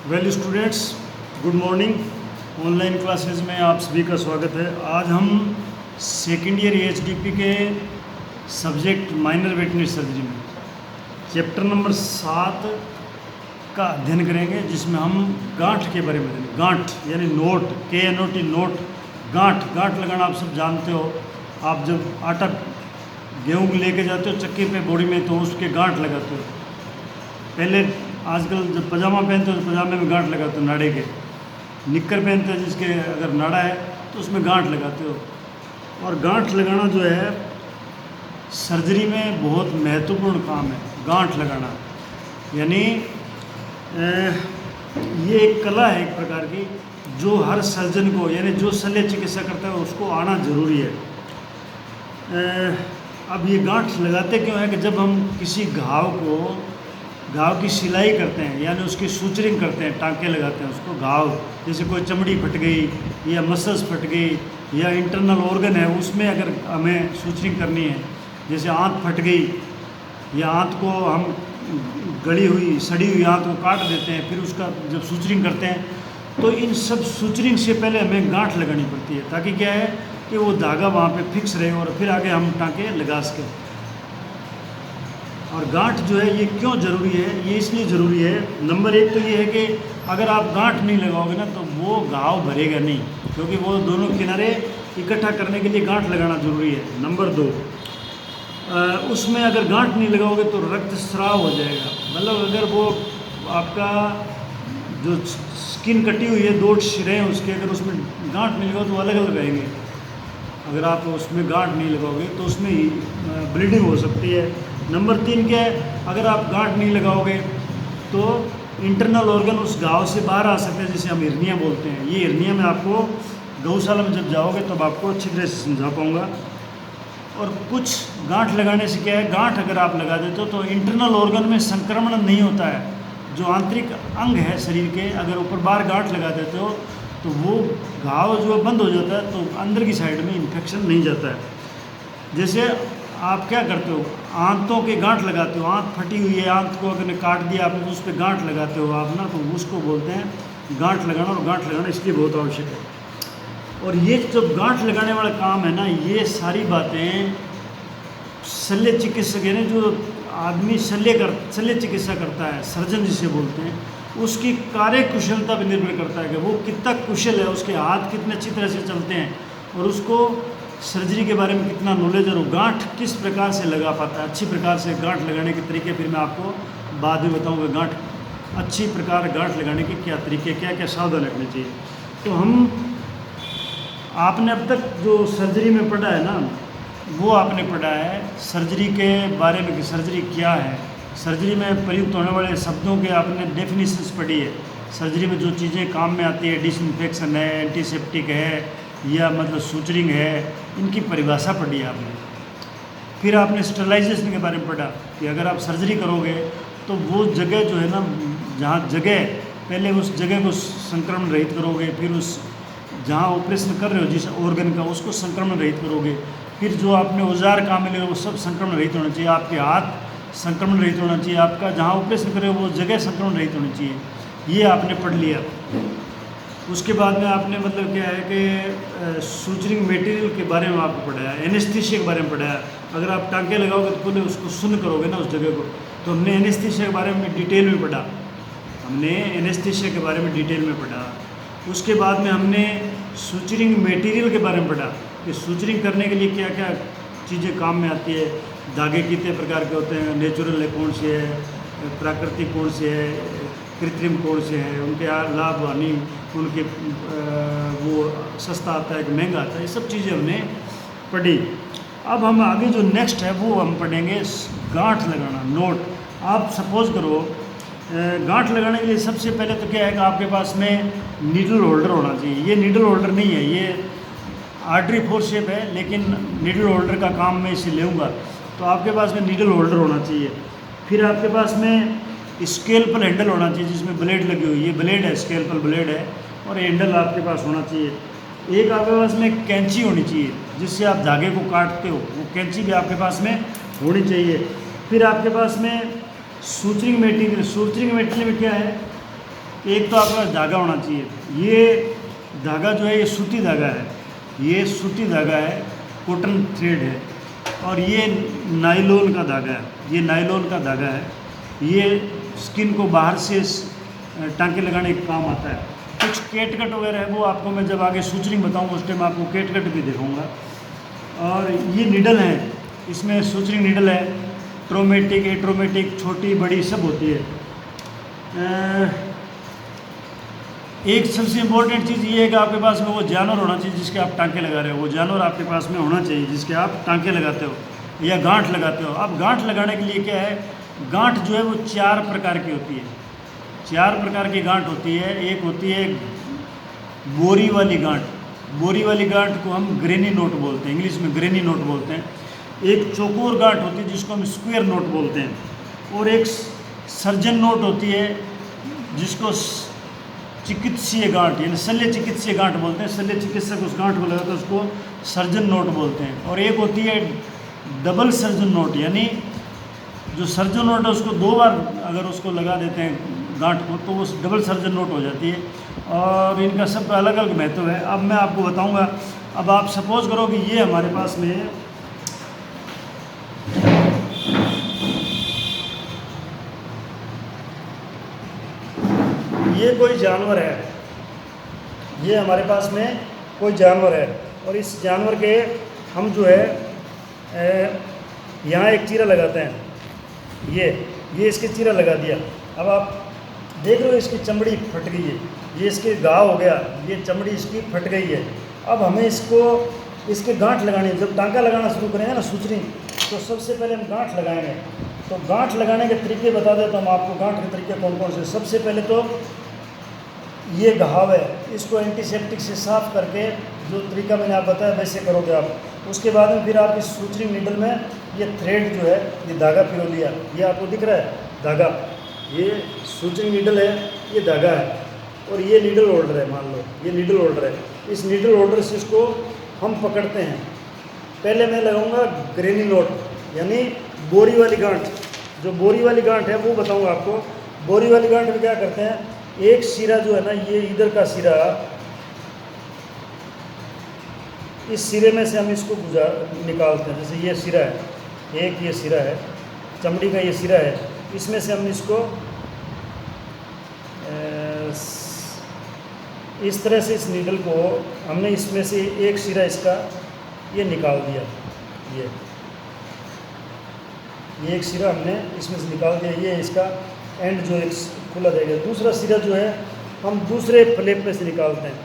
Well students, good morning. Online classes में आप सभी का स्वागत है। आज हम सेकेंड ईयर एचडीपी के सब्जेक्ट माइनर वेटनरी सर्जरी में चैप्टर नंबर 7 का अध्ययन करेंगे, जिसमें हम गांठ के बारे में जानेंगे। गांठ यानी नोट, KNOT नोट। गांठ लगाना आप सब जानते हो। आप जब आटा गेहूँ लेके जाते हो चक्की पे बॉडी में, तो उसके गांठ लगाते हो। पहले आजकल जब पजामा पहनते हो तो पजामे में गांठ लगाते हो, नाड़े के। निक्कर पहनते हो जिसके अगर नाड़ा है तो उसमें गांठ लगाते हो। और गांठ लगाना जो है सर्जरी में बहुत महत्वपूर्ण काम है। गांठ लगाना यानी ये एक कला है एक प्रकार की, जो हर सर्जन को यानी जो शल्य चिकित्सा करता है उसको आना ज़रूरी है। अब ये गांठ लगाते क्यों है कि जब हम किसी घाव की सिलाई करते हैं यानी उसकी सूचरिंग करते हैं, टाँके लगाते हैं उसको। घाव जैसे कोई चमड़ी फट गई या मसल्स फट गई या इंटरनल ऑर्गन है, उसमें अगर हमें सूचरिंग करनी है, जैसे आंत फट गई या आंत को हम गड़ी हुई सड़ी हुई आंत को काट देते हैं, फिर उसका जब सूचरिंग करते हैं तो इन सब सूचरिंग से पहले हमें गांठ लगानी पड़ती है, ताकि क्या है कि वो धागा वहाँ पे फिक्स रहे और फिर आगे हम टाँके लगा सकें। और गांठ जो है ये क्यों ज़रूरी है? ये इसलिए ज़रूरी है, नंबर 1 तो ये है कि अगर आप गांठ नहीं लगाओगे ना तो वो घाव भरेगा नहीं, क्योंकि वो दोनों किनारे इकट्ठा करने के लिए गांठ लगाना ज़रूरी है। नंबर 2, उसमें अगर गांठ नहीं लगाओगे तो रक्त स्राव हो जाएगा। मतलब अगर वो आपका जो स्किन कटी हुई है, 2 सिरे हैं उसके, अगर उसमें गांठ नहीं लगाओ तो अलग अलग रहेंगे। अगर आप उसमें गांठ नहीं लगाओगे तो उसमें ही ब्लीडिंग हो सकती है। नंबर 3 क्या है, अगर आप गांठ नहीं लगाओगे तो इंटरनल ऑर्गन उस घाव से बाहर आ सकते हैं, जिसे हम हिरनिया बोलते हैं। ये हिरनिया में आपको गौशाला में जब जाओगे तब आपको अच्छी तरह से समझा पाऊँगा। और कुछ गांठ लगाने से क्या है, गांठ अगर आप लगा देते हो तो इंटरनल ऑर्गन में संक्रमण नहीं होता है। जो आंतरिक अंग है शरीर के, अगर ऊपर बाहर गांठ लगा देते हो तो वो घाव जो बंद हो जाता है, तो अंदर की साइड में इन्फेक्शन नहीं जाता है। जैसे आप क्या करते हो, आंतों के गांठ लगाते हो। आंत फटी हुई है, आंत को अगर काट दिया आपने तो उस पर गांठ लगाते हो आप ना, तो उसको बोलते हैं गांठ लगाना। और गांठ लगाना इसलिए बहुत आवश्यक है। और ये जब गांठ लगाने वाला काम है ना, ये सारी बातें शल्य चिकित्सक यानी जो आदमी शल्य चिकित्सा करता है, सर्जन जिसे बोलते हैं, उसकी कार्य कुशलता पर निर्भर करता है कि वो कितना कुशल है, उसके हाथ कितने अच्छी तरह से चलते हैं और उसको सर्जरी के बारे में कितना नॉलेज और गांठ किस प्रकार से लगा पाता है। अच्छी प्रकार से गांठ लगाने के तरीके फिर मैं आपको बाद में बताऊंगा। गांठ अच्छी प्रकार गांठ लगाने के क्या तरीके, क्या क्या सावधान रखने चाहिए। तो आपने अब तक जो सर्जरी में पढ़ा है ना, वो आपने पढ़ा है सर्जरी के बारे में कि सर्जरी क्या है। सर्जरी में प्रयुक्त होने वाले शब्दों के आपने डेफिनेशंस पढ़ी है। सर्जरी में जो चीज़ें काम में आती है, डिसइंफेक्शन है, एंटीसेप्टिक है या मतलब सूचरिंग है, इनकी परिभाषा पढ़ी है आपने। फिर आपने स्टरलाइजेशन के बारे में पढ़ा कि अगर आप सर्जरी करोगे तो वो जगह जो है ना, जहाँ जगह पहले उस जगह को संक्रमण रहित करोगे, फिर उस जहाँ ऑपरेशन कर रहे हो जिस ऑर्गन का, उसको संक्रमण रहित करोगे। फिर जो आपने औजार काम में ले रहे हो वो सब संक्रमण रहित होना चाहिए। आपके हाथ संक्रमण रहित होना चाहिए, आपका जहाँ ऑपरेशन कर रहे हो वो जगह संक्रमण रहित होनी चाहिए। ये आपने पढ़ लिया। उसके बाद में आपने मतलब क्या है कि सूचरिंग मटेरियल के बारे में आपको पढ़ाया, एनेस्थीसिया के बारे में पढ़ाया। अगर आप टाँके लगाओगे तो पहले उसको सुन्न करोगे ना उस जगह को, तो हमने एनेस्थीसिया के बारे में डिटेल में पढ़ा। हमने एनेस्थीसिया के बारे में डिटेल में पढ़ा। उसके बाद में हमने सूचरिंग मटेरियल के बारे में पढ़ा कि सूचरिंग करने के लिए क्या क्या चीज़ें काम में आती है। धागे कितने प्रकार के होते हैं, नेचुरल है कौन से है, प्राकृतिक कौन से है, कृत्रिम कौन से है, उनके लाभ हानि, उनके वो सस्ता आता है कि महंगा आता है, ये सब चीज़ें हमने पढ़ी। अब हम आगे जो नेक्स्ट है वो हम पढ़ेंगे गांठ लगाना, नोट। आप सपोज करो गांठ लगाने के लिए सबसे पहले तो क्या है कि आपके पास में नीडल होल्डर होना चाहिए। ये नीडल होल्डर नहीं है, ये आर्टरी फोरसेप है, लेकिन नीडल होल्डर का काम मैं इसे लेऊँगा। तो आपके पास में नीडल होल्डर होना चाहिए। फिर आपके पास में स्केलपल हैंडल होना चाहिए जिसमें ब्लेड लगी हुई है। ये ब्लेड है, स्केलपल ब्लेड है, और हैंडल आपके पास होना चाहिए। एक आपके पास में कैंची होनी चाहिए जिससे आप धागे को काटते हो, वो कैंची भी आपके पास में होनी चाहिए। फिर आपके पास में सूचरिंग मटेरियल में क्या है एक तो आपके पास धागा होना चाहिए। ये धागा जो है ये सूती धागा है, ये सूती धागा है, कॉटन थ्रेड है। और ये नायलॉन का धागा है, ये नायलॉन का धागा है। ये स्किन को बाहर से टांके लगाने का काम आता है। कुछ केटकट वगैरह है वो आपको मैं जब आगे सूचरिंग बताऊँगा उस टाइम आपको केटकट भी दिखाऊँगा। और ये नीडल है, इसमें सूचरिंग नीडल है, ट्रोमेटिक एट्रोमेटिक छोटी बड़ी सब होती है। एक सबसे इम्पोर्टेंट चीज़ ये है कि आपके पास में वो जानवर होना चाहिए जिसके आप टांके लगा रहे हो। वो जानवर आपके पास में होना चाहिए जिसके आप टांके लगाते हो या गांठ लगाते हो। अब गांठ लगाने के लिए क्या है, गांठ जो है वो 4 प्रकार की होती है। 4 प्रकार की गांठ होती है। एक होती है बोरी वाली गांठ, बोरी वाली गांठ को हम ग्रेनी नोट बोलते हैं, इंग्लिश में ग्रेनी नोट बोलते हैं। एक चौकोर गांठ होती है जिसको हम स्क्वायर नोट बोलते हैं। और एक सर्जन नोट होती है जिसको चिकित्सीय गांठ यानी शल्य चिकित्सीय गांठ बोलते हैं। शल्य चिकित्सक उस गांठ को लगाता है उसको सर्जन नोट बोलते हैं। और एक होती है डबल सर्जन नोट, यानी जो सर्जन नोट है उसको 2 बार अगर उसको लगा देते हैं गांठ को तो वो डबल सर्जन नोट हो जाती है। और इनका सबका अलग अलग महत्व है। अब मैं आपको बताऊंगा। अब आप सपोज करो कि ये हमारे पास में ये कोई जानवर है, ये हमारे पास में कोई जानवर है और इस जानवर के हम जो है यहाँ एक चीरा लगाते हैं। ये इसके चीरा लगा दिया। अब आप देख रहे हो इसकी चमड़ी फट गई है, ये इसके घाव हो गया, ये चमड़ी इसकी फट गई है। अब हमें इसके गांठ लगानी है। जब टांका लगाना शुरू करेंगे ना सूचरिंग, तो सबसे पहले हम गांठ लगाएंगे। तो गांठ लगाने के तरीके बता देता हूँ आपको। गांठ के तरीके कौन कौन से। सबसे पहले तो ये घाव है, इसको एंटीसेप्टिक से साफ़ करके जो तरीका मैंने आप बताया वैसे करोगे आप। उसके बाद में फिर आप इस सूचरिंग नीडल में ये थ्रेड जो है ये धागा पिरो लिया, ये आपको दिख रहा है धागा, ये सूचरिंग नीडल है, ये धागा है। और ये नीडल होल्डर है, मान लो ये नीडल होल्डर है। इस नीडल होल्डर से इसको हम पकड़ते हैं। पहले मैं लगाऊंगा ग्रेनी नोट यानी बोरी वाली गांठ। जो बोरी वाली गांठ है वो बताऊंगा आपको। बोरी वाली गांठ में क्या करते हैं, एक सिरा जो है ना, ये इधर का सिरा, इस सिरे में से हम इसको निकालते हैं। जैसे ये सिरा है, एक ये सिरा है, चमड़ी का ये सिरा है, इसमें से हम इसको इस तरह से इस नीडल को हमने इसमें से एक सिरा इसका ये निकाल दिया। ये एक सिरा हमने इसमें से निकाल दिया। ये इसका एंड जो एक खुला रहेगा। दूसरा सिरा जो है हम दूसरे फ्लैप में से निकालते हैं।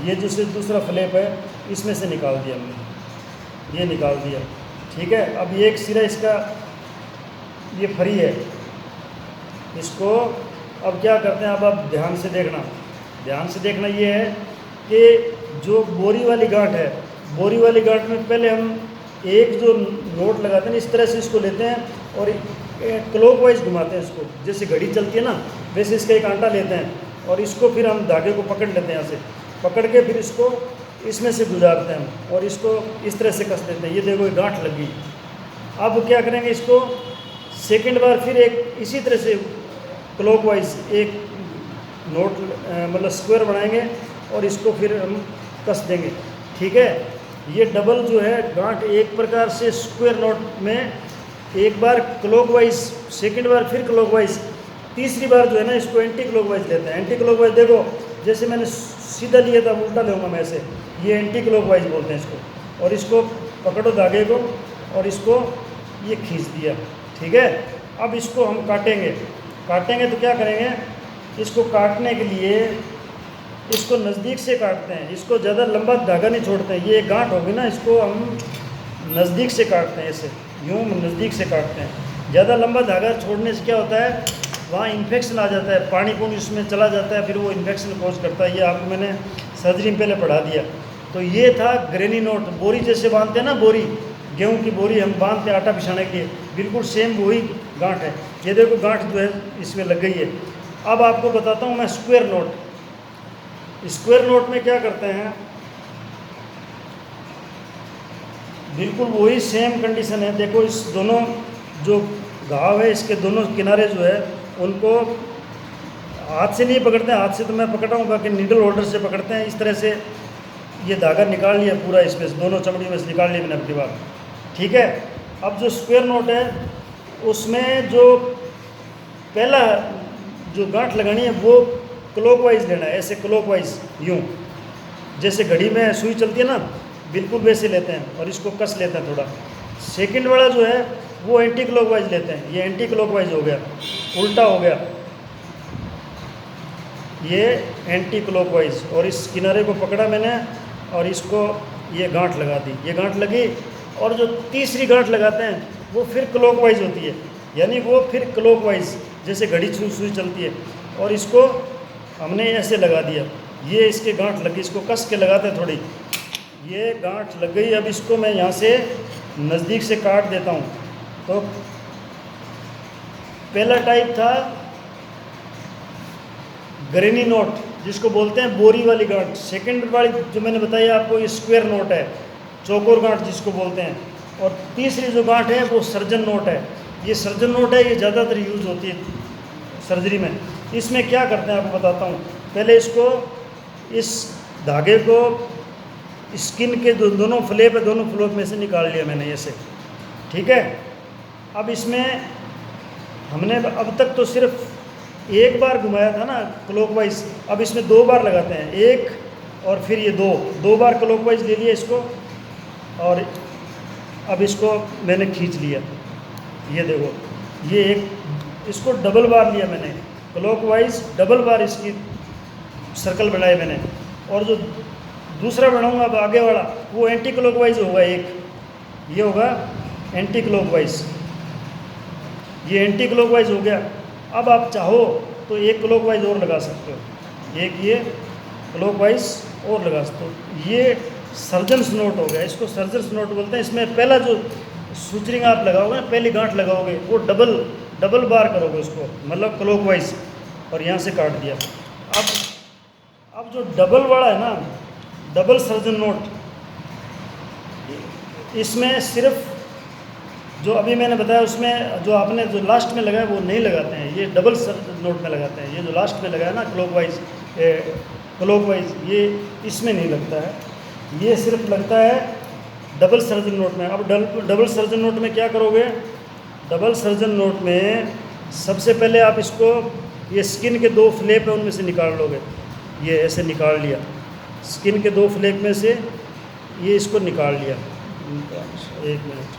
ये जो दूसरा फ्लैप है इसमें से निकाल दिया हमने, ये निकाल दिया। ठीक है। अब ये एक सिरा इसका ये फ्री है, इसको अब क्या करते हैं, अब आप ध्यान से देखना ये है कि जो बोरी वाली गांठ है, बोरी वाली गांठ में पहले हम एक जो नोट लगाते हैं इस तरह से इसको लेते हैं और क्लॉकवाइज घुमाते हैं इसको। जैसे घड़ी चलती है ना वैसे इसका एक आंटा लेते हैं और इसको फिर हम धागे को पकड़ लेते हैं, यहाँ से पकड़ के फिर इसको इसमें से गुजारते हैं और इसको इस तरह से कस देते हैं। ये देखो ये गांठ लग गई। अब क्या करेंगे, इसको सेकंड बार फिर एक इसी तरह से क्लॉकवाइज एक नोट मतलब स्क्वायर बनाएंगे और इसको फिर हम कस देंगे। ठीक है। ये डबल जो है गांठ एक प्रकार से स्क्वायर नोट में एक बार क्लॉकवाइज, सेकंड बार फिर क्लॉकवाइज, तीसरी बार जो है ना इसको एंटी क्लॉकवाइज लेते हैं। एंटी क्लॉकवाइज देखो जैसे मैंने सीधा लिया था उल्टा लूँगा मैं ऐसे, ये एंटी क्लॉकवाइज बोलते हैं इसको। और इसको पकड़ो धागे को और इसको ये खींच दिया। ठीक है। अब इसको हम काटेंगे तो क्या करेंगे, इसको काटने के लिए इसको नज़दीक से काटते हैं, इसको ज़्यादा लंबा धागा नहीं छोड़ते हैं। ये गांठ होगी ना, इसको हम नज़दीक से काटते हैं, ऐसे यूँ नज़दीक से काटते हैं। ज़्यादा लंबा धागा छोड़ने से क्या होता है, वहाँ इन्फेक्शन आ जाता है, पानी पूनी इसमें चला जाता है, फिर वो इन्फेक्शन कॉज करता है। ये आपको मैंने सर्जरी में पहले पढ़ा दिया। तो ये था ग्रेनी नोट। बोरी जैसे बांधते हैं ना, बोरी गेहूँ की बोरी हम बांधते आटा पिसाने के लिए, बिल्कुल सेम वही गांठ है। ये देखो गांठ जो है इसमें लग गई है। अब आपको बताता हूँ मैं स्क्वायर नोट। स्क्वायर नोट में क्या करते हैं, बिल्कुल वही सेम कंडीशन है। देखो इस दोनों जो घाव है इसके दोनों किनारे जो है उनको हाथ से नहीं पकड़ते हैं, हाथ से तो मैं पकड़ रहा हूँ, बाकी नीडल होल्डर से पकड़ते हैं। इस तरह से ये धागा निकाल लिया पूरा, इसमें से दोनों चमड़ी में से निकाल लिया मैंने अपनी बार। ठीक है, अब जो स्क्वायर नोट है उसमें जो पहला जो गांठ लगानी है वो क्लॉकवाइज लेना है, ऐसे क्लॉकवाइज, यूँ जैसे घड़ी में सुई चलती है ना, बिल्कुल वैसे लेते हैं और इसको कस लेते हैं थोड़ा। सेकंड वाला जो है वो एंटी क्लॉकवाइज लेते हैं, ये एंटी क्लॉकवाइज हो गया, उल्टा हो गया, ये एंटी क्लॉकवाइज। और इस किनारे को पकड़ा मैंने और इसको ये गांठ लगा दी, ये गांठ लगी। और जो तीसरी गांठ लगाते हैं वो फिर क्लॉकवाइज होती है, यानी वो फिर क्लॉकवाइज जैसे घड़ी सुई चलती है। और इसको हमने ऐसे लगा दिया, ये इसके गांठ लगी, इसको कस के लगाते हैं थोड़ी, ये गांठ लग गई। अब इसको मैं यहाँ से नज़दीक से काट देता हूँ। तो पहला टाइप था ग्रेनी नोट, जिसको बोलते हैं बोरी वाली गांठ। सेकंड वाली जो मैंने बताई आपको ये स्क्वायर नोट है, चौकोर गांठ जिसको बोलते हैं। और तीसरी जो गांठ है वो सर्जन नोट है। ये सर्जन नोट है, ये ज़्यादातर यूज़ होती है सर्जरी में। इसमें क्या करते हैं आपको बताता हूँ। पहले इसको, इस धागे को स्किन के दोनों फ्लैप है, दोनों फ्लैप में से निकाल लिया मैंने ऐसे। ठीक है, अब इसमें हमने अब तक तो सिर्फ एक बार घुमाया था ना क्लॉकवाइज, अब इसमें 2 बार लगाते हैं, एक और फिर ये दो बार क्लॉकवाइज ले लिया इसको। और अब इसको मैंने खींच लिया, ये देखो, ये एक, इसको डबल बार लिया मैंने क्लॉकवाइज, डबल बार इसकी सर्कल बनाए मैंने। और जो दूसरा बनाऊंगा अब आगे वाला वो एंटी क्लॉकवाइज होगा, एक ये होगा एंटी क्लॉकवाइज, ये एंटी क्लॉकवाइज हो गया। अब आप चाहो तो एक क्लॉकवाइज और लगा सकते हो, एक ये क्लॉकवाइज और लगा सकते हो। ये सर्जन्स नोट हो गया, इसको सर्जन्स नोट बोलते हैं। इसमें पहला जो सूचरिंग आप लगाओगे ना, पहली गांठ लगाओगे वो डबल बार करोगे उसको, मतलब क्लॉकवाइज, और यहाँ से काट दिया। अब जो डबल वाला है ना, डबल सर्जन नोट, इसमें सिर्फ जो अभी मैंने बताया उसमें जो आपने जो लास्ट में लगाया वो नहीं लगाते हैं, ये डबल सर्जन नोट में लगाते हैं। ये जो लास्ट में लगाया ना क्लॉकवाइज, ये इसमें नहीं लगता है, ये सिर्फ लगता है डबल सर्जन नोट में। अब डबल सर्जन नोट में क्या करोगे, डबल सर्जन नोट में सबसे पहले आप इसको, ये स्किन के 2 फ्लैप है उनमें से निकाल लोगे, ये ऐसे निकाल लिया, स्किन के 2 फ्लैप में से ये इसको निकाल लिया। एक मिनट,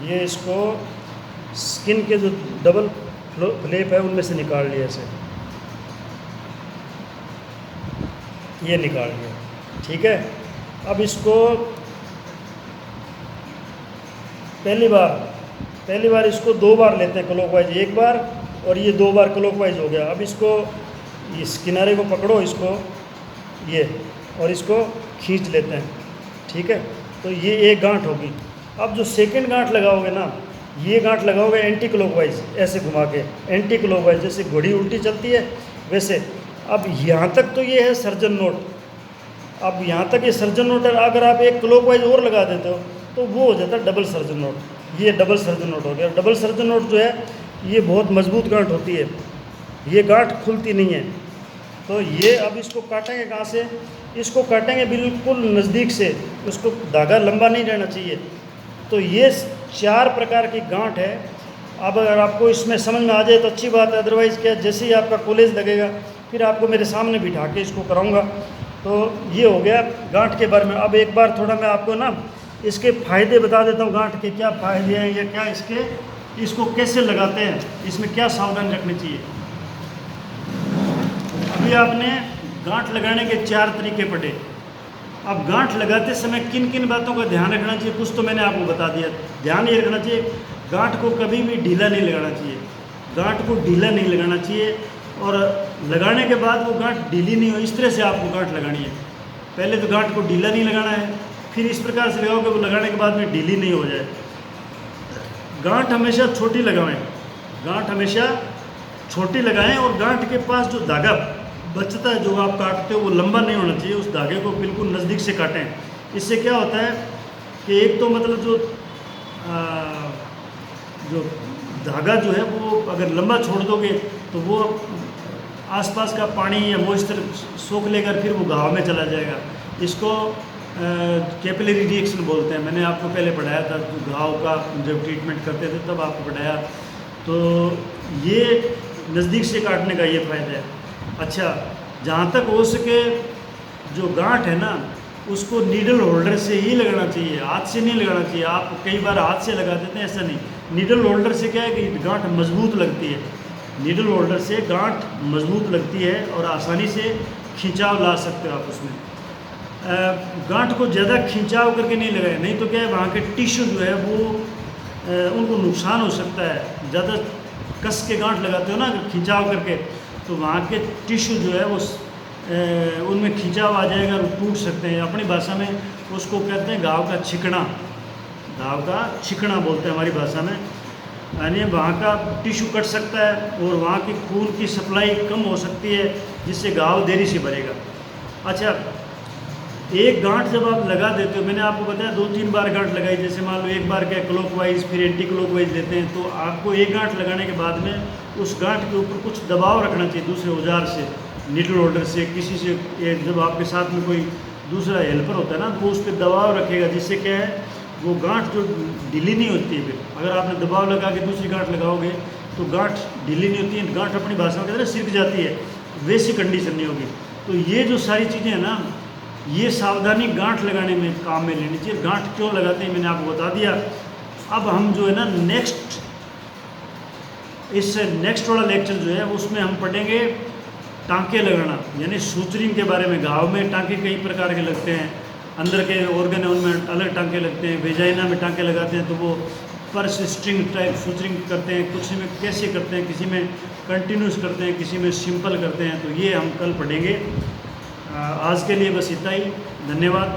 ये इसको स्किन के जो डबल फ्लैप है उनमें से निकाल लिया, ऐसे ये निकाल लिया। ठीक है, अब इसको पहली बार इसको 2 बार लेते हैं क्लॉकवाइज, एक बार और ये 2 बार क्लॉकवाइज हो गया। अब इसको इस किनारे को पकड़ो, इसको ये, और इसको खींच लेते हैं। ठीक है, तो ये एक गांठ होगी। अब जो सेकंड गांठ लगाओगे ना, ये गांठ लगाओगे एंटी क्लॉकवाइज, ऐसे घुमा के एंटी क्लॉकवाइज, जैसे घड़ी उल्टी चलती है वैसे। अब यहाँ तक तो ये है सर्जन नोट, अब यहाँ तक ये सर्जन नोट है। अगर आप एक क्लॉकवाइज और लगा देते हो तो वो हो जाता है डबल सर्जन नोट। ये डबल सर्जन नोट हो गया। डबल सर्जन नोट जो है ये बहुत मजबूत गांठ होती है, ये गांठ खुलती नहीं है। तो ये अब इसको काटेंगे कहाँ से, इसको काटेंगे बिल्कुल नज़दीक से, उसको धागा लंबा नहीं रहना चाहिए। तो ये 4 प्रकार की गांठ है। अब अगर आपको इसमें समझ में आ जाए तो अच्छी बात है, अदरवाइज़ क्या, जैसे ही आपका कॉलेज लगेगा फिर आपको मेरे सामने बिठा के इसको कराऊंगा। तो ये हो गया गांठ के बारे में। अब एक बार थोड़ा मैं आपको ना इसके फ़ायदे बता देता हूँ, गांठ के क्या फ़ायदे हैं या क्या इसको कैसे लगाते हैं, इसमें क्या सावधानी रखनी चाहिए। अभी आपने गांठ लगाने के 4 तरीके पढ़े। अब गांठ लगाते समय किन किन बातों का ध्यान रखना चाहिए, कुछ तो मैंने आपको बता दिया। ध्यान ये रखना चाहिए, गांठ को कभी भी ढीला नहीं लगाना चाहिए, गांठ को ढीला नहीं लगाना चाहिए। और लगाने के बाद वो गांठ ढीली नहीं हो, इस तरह से आपको गांठ लगानी है। पहले तो गांठ को ढीला नहीं लगाना है, फिर इस प्रकार से लगाओगे वो लगाने के बाद में ढीली नहीं हो जाए। गांठ हमेशा छोटी लगाएं, गांठ हमेशा छोटी लगाएं। और गांठ के पास जो धागा बचता है जो आप काटते हो वो लंबा नहीं होना चाहिए, उस धागे को बिल्कुल नज़दीक से काटें। इससे क्या होता है कि एक तो मतलब जो धागा जो है वो अगर लंबा छोड़ दोगे तो वो आसपास का पानी या मॉइस्चर सोख लेकर फिर वो घाव में चला जाएगा। इसको कैपिलरी रिएक्शन बोलते हैं। मैंने आपको पहले पढ़ाया था, घाव का जब ट्रीटमेंट करते थे तब आपको पढ़ाया। तो ये नज़दीक से काटने का ये फ़ायदा है। अच्छा, जहाँ तक हो सके जो गांठ है ना, उसको नीडल होल्डर से ही लगाना चाहिए, हाथ से नहीं लगाना चाहिए। आप कई बार हाथ से लगा देते हैं, ऐसा नहीं। नीडल होल्डर से क्या है कि गांठ मजबूत लगती है। नीडल होल्डर से गांठ मजबूत लगती है और आसानी से खिंचाव ला सकते हो आप उसमें। गांठ को ज़्यादा खिंचाव करके नहीं लगाए, नहीं तो क्या है वहाँ के टिश्यू जो है वो उनको नुकसान हो सकता है। ज़्यादा कस के गांठ लगाते हो ना खिंचाव करके, तो वहाँ के टिश्यू जो है वो उनमें खिंचाव आ जाएगा और टूट सकते हैं। अपनी भाषा में उसको कहते हैं घाव का छिकना। घाव का छिकना बोलते हैं हमारी भाषा में। यानी वहाँ का टिश्यू कट सकता है और वहाँ की खून की सप्लाई कम हो सकती है, जिससे घाव देरी से भरेगा। अच्छा, एक गांठ जब आप लगा देते हो, मैंने आपको बताया 2-3 बार गांठ लगाई, जैसे मान लो एक बार क्या क्लॉकवाइज फिर एंटी क्लॉकवाइज लेते हैं, तो आपको एक गांठ लगाने के बाद में उस गांठ के ऊपर कुछ दबाव रखना चाहिए दूसरे औजार से, नीडल होल्डर से, किसी से। जब आपके साथ में कोई दूसरा हेल्पर होता है ना, तो वो उस पर दबाव रखेगा, जिससे क्या है वो गांठ जो ढीली नहीं होती है। फिर अगर आपने दबाव लगा के दूसरी गांठ लगाओगे तो गांठ ढीली नहीं होती है, गांठ अपनी भाषा में कहते हैं सिरक जाती है, वैसी कंडीशन नहीं होगी। तो ये जो सारी चीज़ें हैं ना, ये सावधानी गांठ लगाने में काम में लेनी चाहिए। गांठ क्यों लगाते हैं मैंने आपको बता दिया। अब हम जो है ना नेक्स्ट वाला लेक्चर जो है उसमें हम पढ़ेंगे टांके लगाना, यानी सूचरिंग के बारे में। घाव में टांके कई प्रकार के लगते हैं, अंदर के ऑर्गन है उनमें अलग टांके लगते हैं। वेजाइना में टांके लगाते हैं तो वो पर्स स्ट्रिंग टाइप सूचरिंग करते हैं, कुछ में कैसे करते हैं, किसी में कंटिन्यूस करते हैं, किसी में सिंपल करते हैं। तो ये हम कल पढ़ेंगे। आज के लिए बस इतना ही। धन्यवाद।